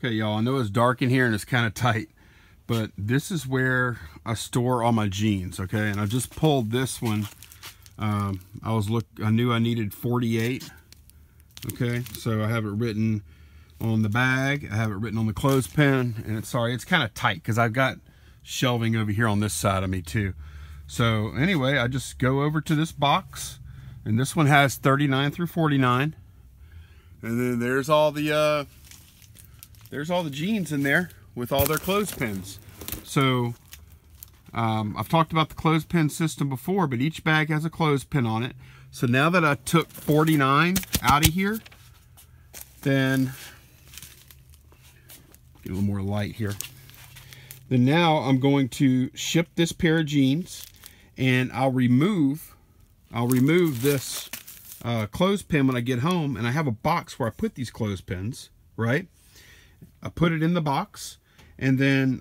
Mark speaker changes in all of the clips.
Speaker 1: Okay, y'all, I know it's dark in here and it's kind of tight, but this is where I store all my jeans, okay? And I just pulled this one. I knew I needed 48, okay? So I have it written on the bag, I have it written on the clothespin, and it's kind of tight because I've got shelving over here on this side of me too. So anyway, I just go over to this box, and this one has 39 through 49, and then there's all the jeans in there with all their clothespins. So I've talked about the clothespin system before, but each bag has a clothespin on it. So now that I took 49 out of here, then get a little more light here. Then now I'm going to ship this pair of jeans, and I'll remove this clothespin when I get home, and I have a box where I put these clothespins, right? I put it in the box, and then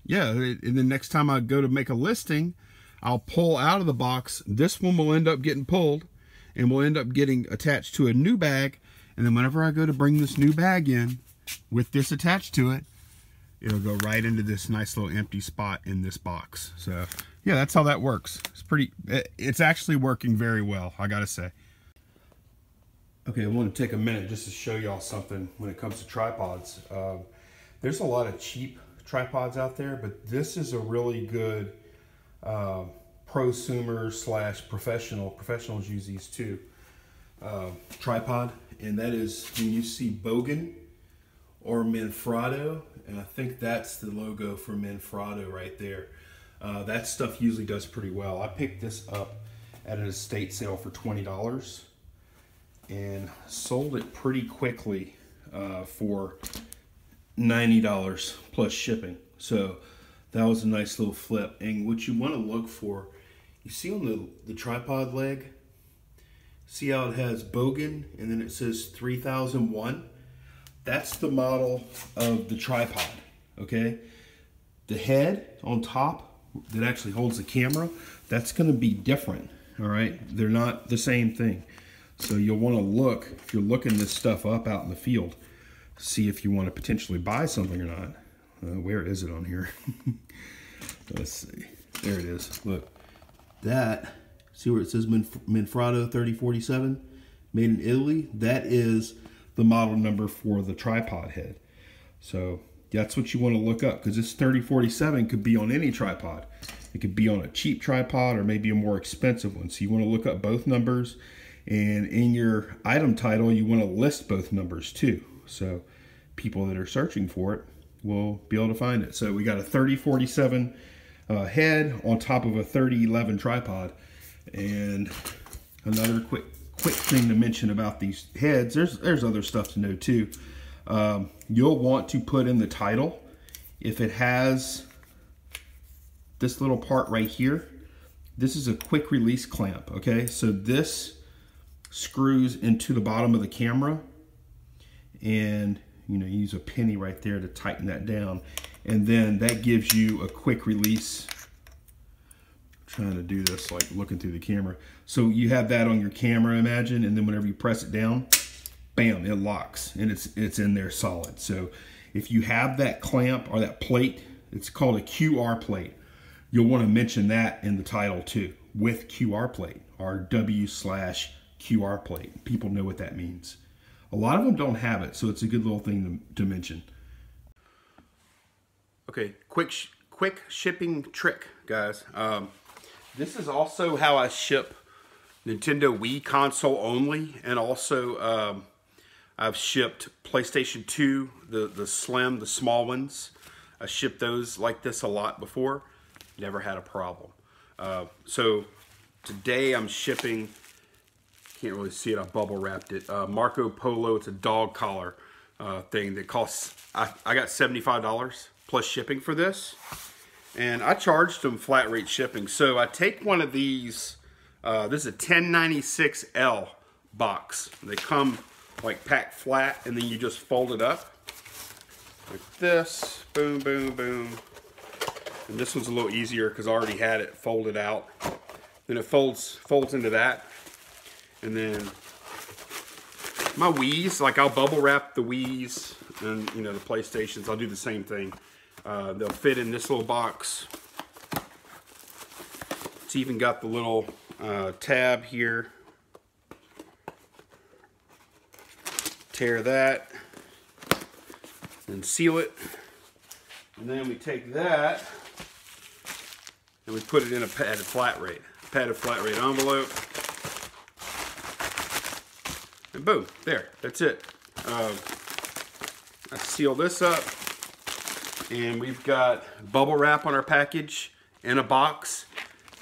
Speaker 1: yeah, and then next time I go to make a listing, I'll pull out of the box. This one will end up getting pulled, and will end up getting attached to a new bag, and then whenever I go to bring this new bag in with this attached to it, it'll go right into this nice little empty spot in this box. So yeah, that's how that works. It's actually working very well, I gotta say. Okay, I want to take a minute just to show y'all something when it comes to tripods. There's a lot of cheap tripods out there, but this is a really good prosumer slash professional. Professionals use these too. Tripod, and that is when you see Bogan or Manfrotto, and I think that's the logo for Manfrotto right there. That stuff usually does pretty well. I picked this up at an estate sale for $20 and sold it pretty quickly for $90 plus shipping. So that was a nice little flip. And what you want to look for, you see on the tripod leg, see how it has Bogan and then it says 3001? That's the model of the tripod, okay? The head on top that actually holds the camera, that's gonna be different, all right? They're not the same thing. So you'll wanna look, if you're looking this stuff up out in the field, see if you wanna potentially buy something or not. Where is it on here? Let's see, there it is, look. That, see where it says Manfrotto 3047, made in Italy? That is the model number for the tripod head. So that's what you want to look up, because this 3047 could be on any tripod. It could be on a cheap tripod or maybe a more expensive one. So you want to look up both numbers, and in your item title you want to list both numbers too, so people that are searching for it will be able to find it. So we got a 3047 head on top of a 3011 tripod. And another quick thing to mention about these heads, there's other stuff to know too. You'll want to put in the title, if it has this little part right here, this is a quick release clamp, okay? So this screws into the bottom of the camera, and you know, use a penny right there to tighten that down, and then that gives you a quick release. I'm trying to do this like looking through the camera. So you have that on your camera, imagine, and then whenever you press it down, bam, it locks, and it's in there solid. So if you have that clamp or that plate, it's called a QR plate. You'll want to mention that in the title too, with QR plate or W/QR plate. People know what that means. A lot of them don't have it, so it's a good little thing to mention. Okay, quick shipping trick, guys. This is also how I ship Nintendo Wii console only, and also I've shipped PlayStation 2, the slim, the small ones. I shipped those like this a lot before. Never had a problem. So today I'm shipping, can't really see it, I bubble wrapped it, Marco Polo. It's a dog collar thing that costs, I got $75 plus shipping for this, and I charged them flat rate shipping. So I take one of these, this is a 1096L box. They come like packed flat, and then you just fold it up like this, boom, boom, boom. And this one's a little easier because I already had it folded out. Then it folds into that, and then
Speaker 2: my Wii's, like I'll bubble wrap the Wii's and, you know, the PlayStations. I'll do the same thing. They'll fit in this little box. It's even got the little tab here. Tear that and seal it. And then we take that and we put it in a padded flat rate envelope. And boom, there, that's it. I seal this up, and we've got bubble wrap on our package in a box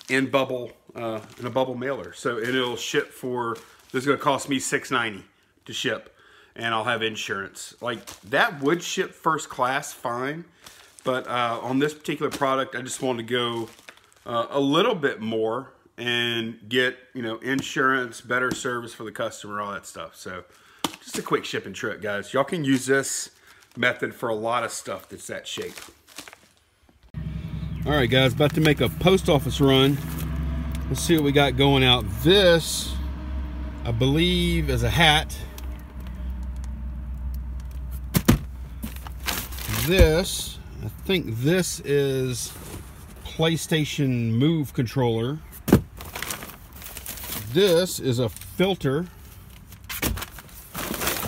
Speaker 2: in a bubble mailer. So it'll ship for, this is gonna cost me $6.90 to ship, and I'll have insurance. Like, that would ship first class fine, but on this particular product, I just wanted to go a little bit more and get, you know, insurance, better service for the customer, all that stuff. So just a quick shipping trick, guys. Y'all can use this method for a lot of stuff that's that shape. All right, guys, about to make a post office run. Let's see what we got going out. This, I believe, is a hat. This, I think this is PlayStation Move controller. This is a filter.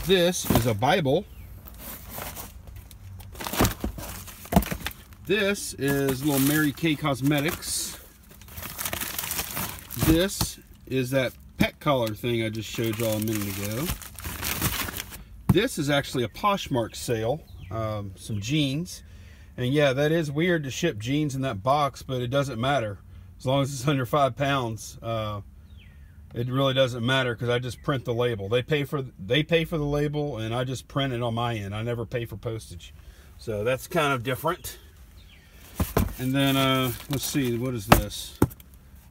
Speaker 2: This is a Bible. This is little Mary Kay Cosmetics. This is that pet collar thing I just showed y'all a minute ago. This is actually a Poshmark sale. Some jeans. And yeah, that is weird to ship jeans in that box, but it doesn't matter. As long as it's under 5 pounds, it really doesn't matter, because I just print the label. They pay for the label, and I just print it on my end. I never pay for postage. So that's kind of different. And then let's see, what is this?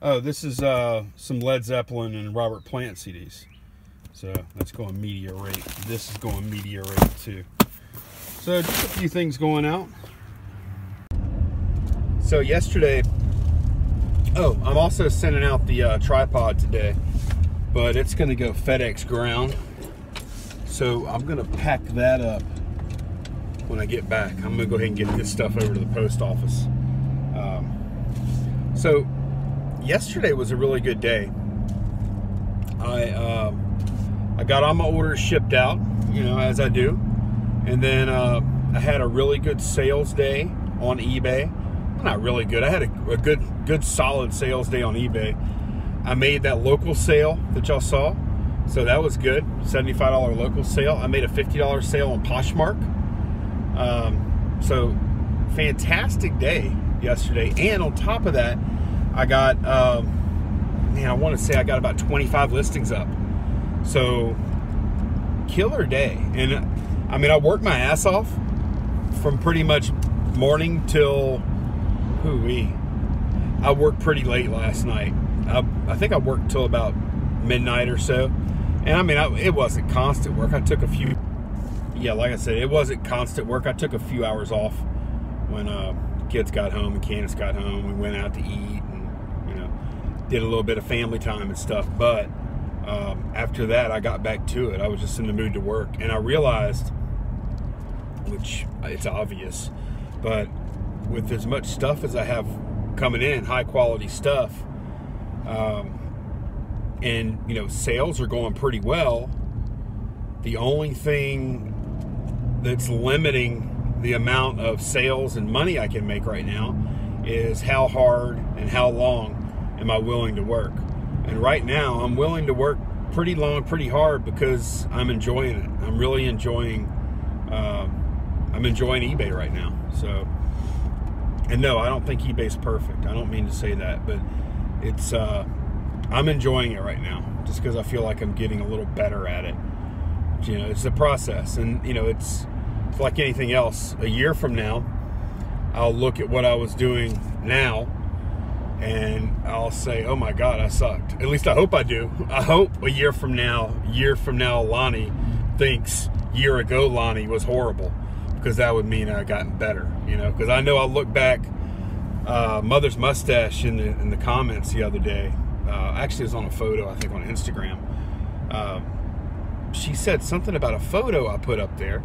Speaker 2: Oh, this is some Led Zeppelin and Robert Plant CDs. So that's going media rate. This is going media rate too. So just a few things going out. So yesterday, oh, I'm also sending out the tripod today, but it's going to go FedEx ground. So I'm going to pack that up when I get back. I'm going to go ahead and get this stuff over to the post office. So yesterday was a really good day. I got all my orders shipped out, you know, as I do. And then I had a really good sales day on eBay. Well, not really good. I had a good solid sales day on eBay. I made that local sale that y'all saw. So that was good. $75 local sale. I made a $50 sale on Poshmark. So fantastic day yesterday. And on top of that, I got, man, I want to say I got about 25 listings up. So killer day. And I mean, I worked my ass off from pretty much morning till, I worked pretty late last night. I think I worked till about midnight or so. And I mean, it wasn't constant work. I took a few, yeah, like I said, it wasn't constant work. I took a few hours off when kids got home and Candace got home. We went out to eat and, you know, did a little bit of family time and stuff. But after that, I got back to it. I was just in the mood to work. And I realized, which it's obvious, but with as much stuff as I have coming in, high quality stuff, and you know, sales are going pretty well, the only thing that's limiting the amount of sales and money I can make right now is how hard and how long am I willing to work. And right now I'm willing to work pretty long, pretty hard, because I'm enjoying it. I'm really enjoying I'm enjoying eBay right now. So, and no, I don't think eBay's perfect. I don't mean to say that, but it's I'm enjoying it right now, just because I feel like I'm getting a little better at it. You know, it's a process, and you know, it's like anything else. A year from now, I'll look at what I was doing now, and I'll say, "Oh my God, I sucked." At least I hope I do. I hope a year from now, Lonnie thinks year ago Lonnie was horrible, because that would mean I gotten better. You know, because I know I'll look back. Mother's mustache in the comments the other day. Actually, it was on a photo, I think, on Instagram. she said something about a photo I put up there,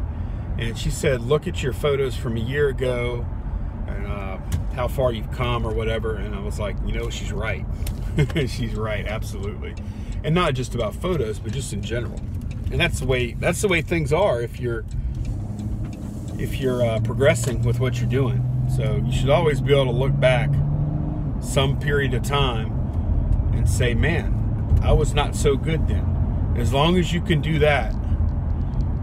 Speaker 2: and she said, look at your photos from a year ago and how far you've come or whatever. And I was like, you know, she's right. She's right, absolutely. And not just about photos, but just in general. And that's the way things are if you're progressing with what you're doing. So you should always be able to look back some period of time and say, man, I was not so good then. As long as you can do that,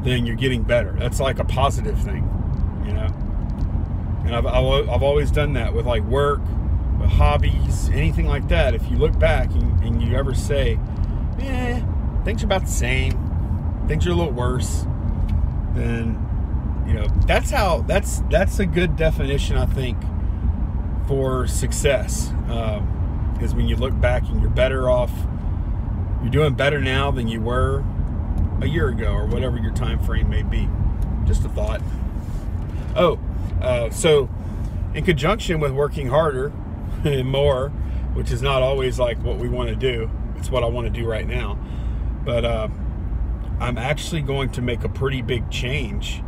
Speaker 2: then you're getting better. That's like a positive thing, you know. And I've always done that with like work, with hobbies, anything like that. If you look back and you ever say, things are about the same, things are a little worse, then, you know, that's a good definition, I think, for success, is when you look back and you're better off. You're doing better now than you were a year ago, or whatever your time frame may be. Just a thought. So in conjunction with working harder and more, which is not always like what we want to do, it's what I want to do right now, but I'm actually going to make a pretty big change,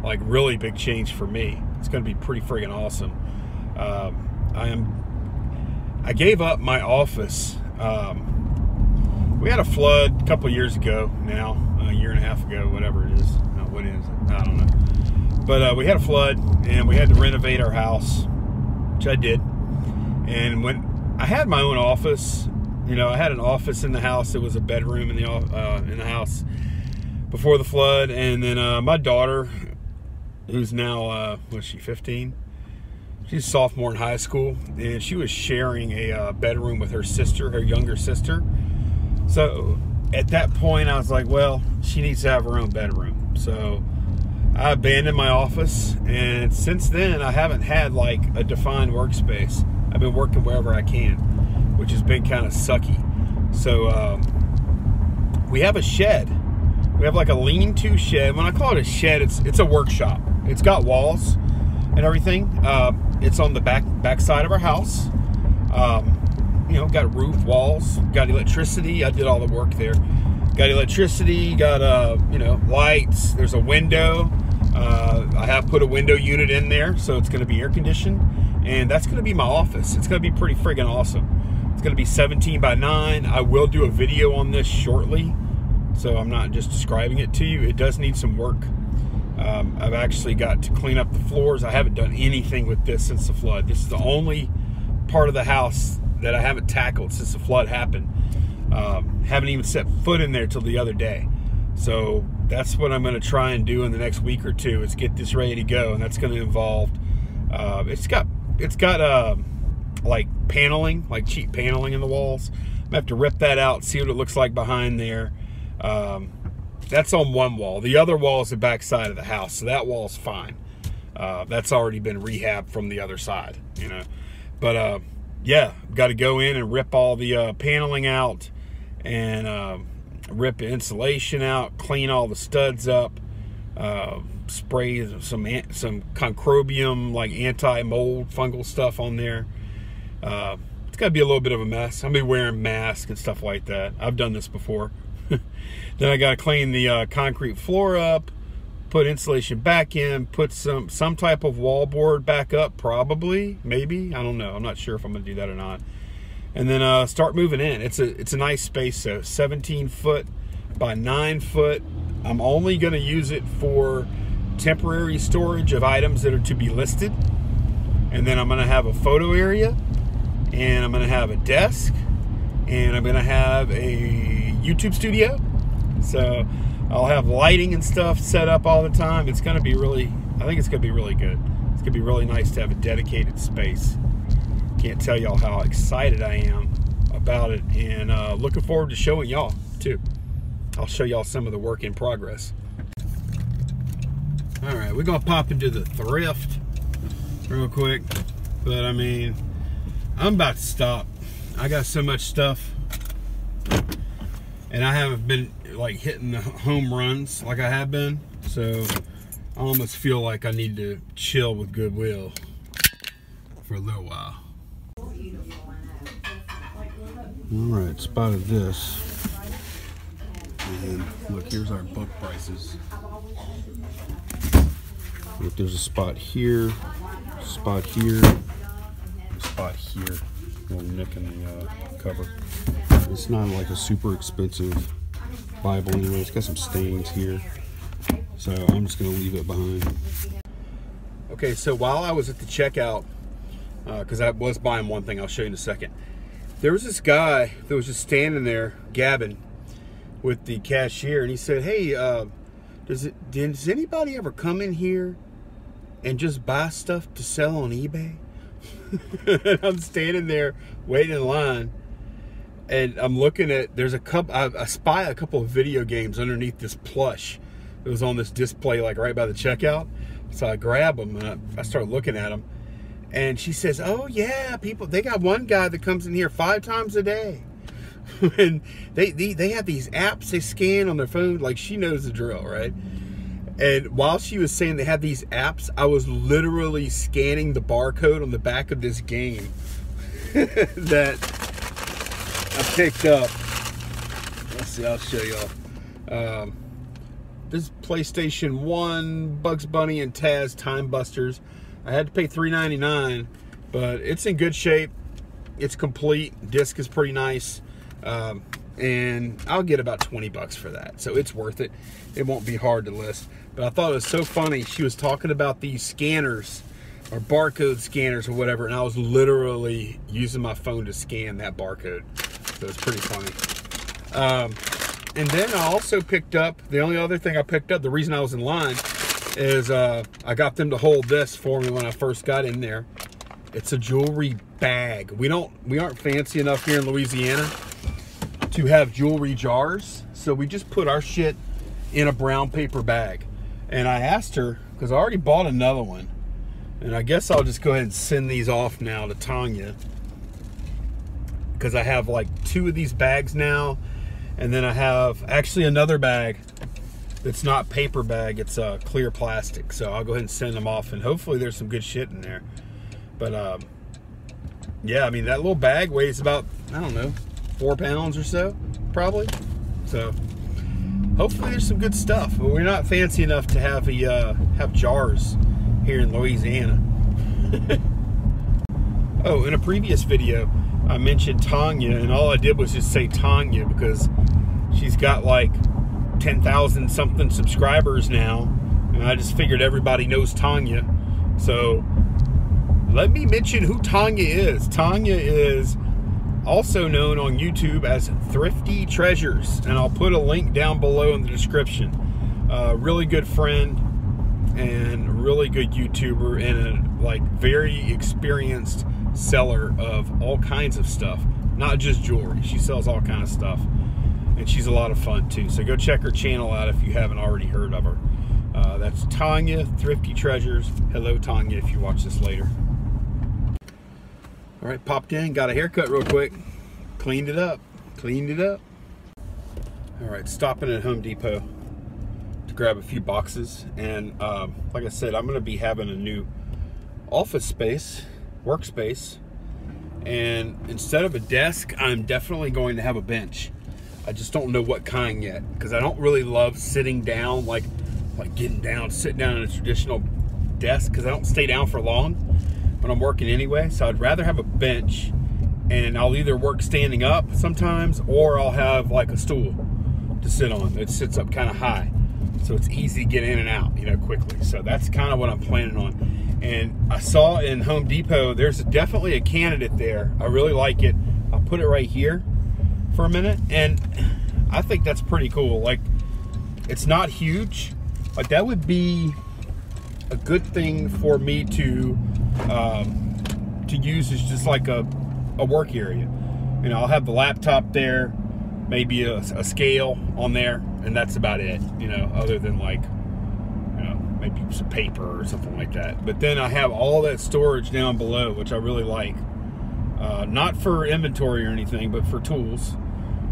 Speaker 2: like really big change for me. It's going to be pretty friggin' awesome. I gave up my office. We had a flood a couple of years ago now, a year and a half ago, whatever it is. No, what is it? I don't know. But we had a flood, and we had to renovate our house, which I did. And when I had my own office, you know, I had an office in the house. It was a bedroom in the house before the flood. And then my daughter, who's now, what's she, 15? She's a sophomore in high school, and she was sharing a bedroom with her sister, her younger sister. So at that point, I was like, well, she needs to have her own bedroom. So I abandoned my office, and since then, I haven't had like a defined workspace. I've been working wherever I can, which has been kind of sucky. So we have a shed. We have like a lean-to shed. When I call it a shed, it's a workshop. It's got walls and everything. It's on the back side of our house. You know, got roof, walls, got electricity. I did all the work there. Got electricity, got you know, lights. There's a window. I have put a window unit in there, so it's going to be air conditioned, and that's going to be my office. It's going to be pretty friggin' awesome. It's going to be 17 by 9. I will do a video on this shortly, so I'm not just describing it to you. It does need some work. I've actually got to clean up the floors. I haven't done anything with this since the flood. This is the only part of the house that I haven't tackled since the flood happened. Haven't even set foot in there till the other day. So that's what I'm going to try and do in the next week or two, is get this ready to go, and that's going to involve. It's got like paneling, like cheap paneling in the walls. I'm gonna have to rip that out, see what it looks like behind there. That's on one wall. The other wall is the back side of the house, so that wall's fine. That's already been rehabbed from the other side, you know. But yeah, got to go in and rip all the paneling out, and rip the insulation out, clean all the studs up, spray some concrobium, like anti-mold fungal stuff on there. It's got to be a little bit of a mess. I'll be wearing masks and stuff like that. I've done this before. Then I got to clean the concrete floor up, put insulation back in, put some type of wallboard back up, probably, maybe, I don't know. I'm not sure if I'm gonna do that or not. And then start moving in. It's a nice space, so 17 foot by 9 foot. I'm only gonna use it for temporary storage of items that are to be listed. And then I'm gonna have a photo area, and I'm gonna have a desk, and I'm gonna have a YouTube studio. So I'll have lighting and stuff set up all the time. It's going to be really, I think it's going to be really good. It's going to be really nice to have a dedicated space. Can't tell y'all how excited I am about it, and looking forward to showing y'all too. I'll show y'all some of the work in progress. All right, we're going to pop into the thrift real quick, but I mean, I'm about to stop. I got so much stuff, and I haven't been like hitting the home runs like I have been, so I almost feel like I need to chill with Goodwill for a little while. All right, spotted this. And look, here's our buck prices. Look, there's a spot here, a spot here, a spot here. Little nick in the cover. It's not like a super expensive Bible anyway. It's got some stains here, so I'm just gonna leave it behind. Okay, so while I was at the checkout, because I was buying one thing, I'll show you in a second. There was this guy that was just standing there gabbing with the cashier, and he said, "Hey, does anybody ever come in here and just buy stuff to sell on eBay?" And I'm standing there waiting in line, and I'm looking at, there's a couple, I spy a couple of video games underneath this plush that was on this display like right by the checkout. So I grab them and I start looking at them, and she says, "Oh yeah, people, they got one guy that comes in here 5 times a day." And they have these apps they scan on their phone, like she knows the drill, right? And while she was saying they have these apps, I was literally scanning the barcode on the back of this game that I picked up. Let's see, I'll show y'all. This is PlayStation 1, Bugs Bunny and Taz Time Busters. I had to pay $3.99, but it's in good shape. It's complete. Disc is pretty nice. And I'll get about 20 bucks for that. So it's worth it. It won't be hard to list. But I thought it was so funny. She was talking about these scanners or barcode scanners or whatever, and I was literally using my phone to scan that barcode. So it's pretty funny. And then I also picked up, the only other thing I picked up, the reason I was in line, is I got them to hold this for me when I first got in there. It's a jewelry bag. We aren't fancy enough here in Louisiana to have jewelry jars, so we just put our shit in a brown paper bag. And I asked her, because I already bought another one, and I guess I'll just go ahead and send these off now to Tanya, because I have like 2 of these bags now, and then I have actually another bag that's not paper bag, it's clear plastic. So I'll go ahead and send them off, and hopefully there's some good shit in there. But yeah, I mean, that little bag weighs about, I don't know, 4 pounds or so, probably. So hopefully there's some good stuff. But we're not fancy enough to have have jars here in Louisiana. Oh, in a previous video, I mentioned Tanya, and all I did was just say Tanya because she's got like 10,000 something subscribers now, and I just figured everybody knows Tanya. So let me mention who Tanya is. Tanya is also known on YouTube as Thrifty Treasures, and I'll put a link down below in the description. Really good friend and really good YouTuber, and a like very experienced seller of all kinds of stuff, not just jewelry. She sells all kinds of stuff, and she's a lot of fun too. So go check her channel out if you haven't already heard of her. That's Tanya, Thrifty Treasures. Hello Tanya, if you watch this later. All right, popped in, got a haircut real quick, cleaned it up. All right, stopping at Home Depot to grab a few boxes, and like I said, I'm gonna be having a new office space, workspace, and instead of a desk, I'm definitely going to have a bench. I just don't know what kind yet, because I don't really love sitting down, like sitting down in a traditional desk, because I don't stay down for long when I'm working anyway. So I'd rather have a bench, and I'll either work standing up sometimes, or I'll have like a stool to sit on. It sits up kind of high, so it's easy to get in and out, you know, quickly. So that's kind of what I'm planning on. And I saw in Home Depot, there's definitely a candidate there. I really like it. I'll put it right here for a minute, and I think that's pretty cool. Like, it's not huge. Like, that would be a good thing for me to use as just like a work area. You know, I'll have the laptop there, maybe a scale on there, and that's about it, you know, other than like, you know, maybe some paper or something like that. But then I have all that storage down below, which I really like. Not for inventory or anything, but for tools,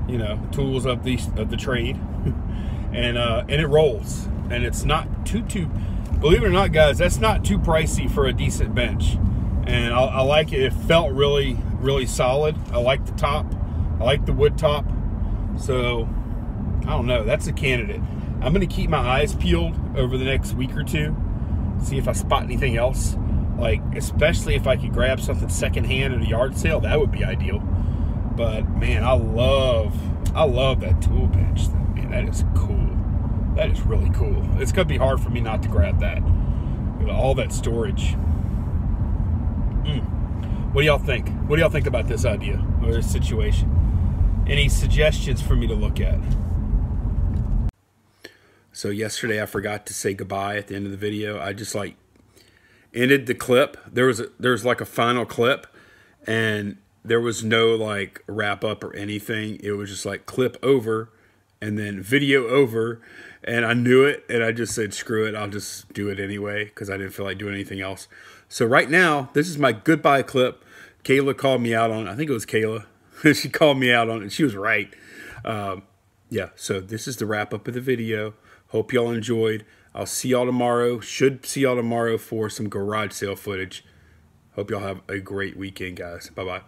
Speaker 2: you know, tools of the trade. And it rolls, and it's not too, believe it or not, guys, that's not too pricey for a decent bench. And I like it. It felt really solid. I like the top. I like the wood top. So don't know. That's a candidate. I'm going to keep my eyes peeled over the next week or two, see if I spot anything else. Like, especially if I could grab something secondhand at a yard sale, that would be ideal. But man, I love that tool bench. Man, that is cool. That is really cool. It's gonna be hard for me not to grab that. With all that storage. What do y'all think? What do y'all think about this idea or this situation? Any suggestions for me to look at? So yesterday I forgot to say goodbye at the end of the video. I just like ended the clip. There was like a final clip, and there was no like wrap up or anything. It was just like clip over and then video over, and I knew it, and I just said screw it, I'll just do it anyway because I didn't feel like doing anything else. So right now, this is my goodbye clip. Kayla called me out on it. I think it was Kayla. She called me out on it. She was right. Yeah, so this is the wrap up of the video. Hope y'all enjoyed. I'll see y'all tomorrow. Should see y'all tomorrow for some garage sale footage. Hope y'all have a great weekend, guys. Bye-bye.